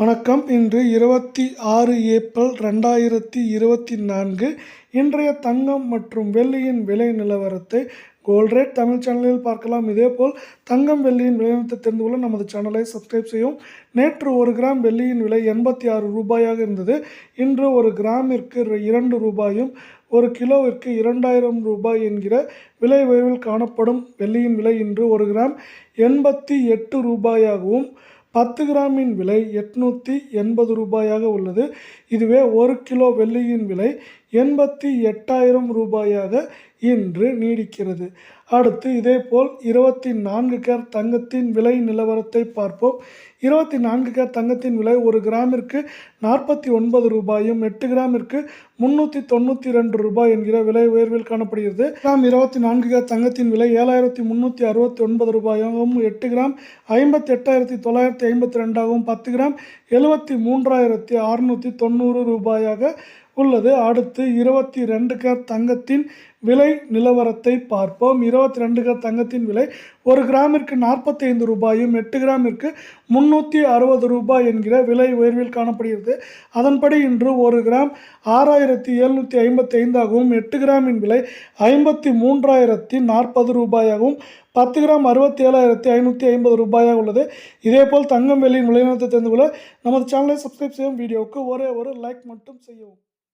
வணக்கம். இன்று 26 ஏப்ரல் 2024. இன்றைய தங்கம் மற்றும் வெள்ளியின் விலை நிலவரத்தை கோல்ட் ரேட் தமிழ் சேனலில் பார்க்கலாம். இதேபோல் தங்கம் வெள்ளியின் விலைநிலத்தை தெரிந்து கொள்ள நமது சேனலை சப்ஸ்கிரைப் செய்யவும். நேற்று 1 கிராம் வெள்ளியின் விலை 86 ரூபாயாக இருந்தது. இன்று 1 கிராமிற்கு 2 ரூபாயும் 1 கிலோவிற்கு 2000 ரூபாய் என்கிற விலை உயர்வில் காணப்படும் வெள்ளியின் விலை இன்று 1 கிராம் 88 ரூபாயாகவும் 10 கிராமின் விலை 880 ரூபாயாக உள்ளது. இதுவே 1 கிலோ வெள்ளியின் விலை 88,000 ரூபாயாக இன்று நீடிக்கிறது. அடுத்து இதேபோல் 24 கேரட் தங்கத்தின் விலை நிலவரத்தை பார்ப்போம். 24 கேரட் தங்கத்தின் விலை 1 கிராமிற்கு 49 ரூபாயும் 8 கிராமிற்கு 392 ரூபாய் என்கிற விலை உயர்வில் காணப்படுகிறது. கிராம் 24 கேரட் தங்கத்தின் விலை 7,369 ரூபாயாகவும் 8 கிராம் 58,952ஆகவும் 10 கிராம் 73,690 ரூபாயாக உள்ளது. அடுத்து 22 கேரட் தங்கத்தின் விலை நிலவரத்தை பார்ப்போம். 22 கேரட் தங்கத்தின் விலை 1 கிராமிற்கு 45 ரூபாயும் 8 கிராமிற்கு 360 ரூபாய் என்கிற விலை உயர்வில் காணப்படுகிறது. அதன்படி இன்று 1 கிராம் 6,755ஆகவும் 8 கிராமின் விலை 53,040 ரூபாயாகவும் 10 கிராம் 67,550 ரூபாயாக உள்ளது. இதேபோல் தங்கம் வெள்ளியின் விலைநிலத்தை தெரிந்து கொள்ள நமது சேனலை சப்ஸ்கிரைப் செய்யும். வீடியோவுக்கு ஒரே ஒரு லைக் மட்டும் செய்யவும்.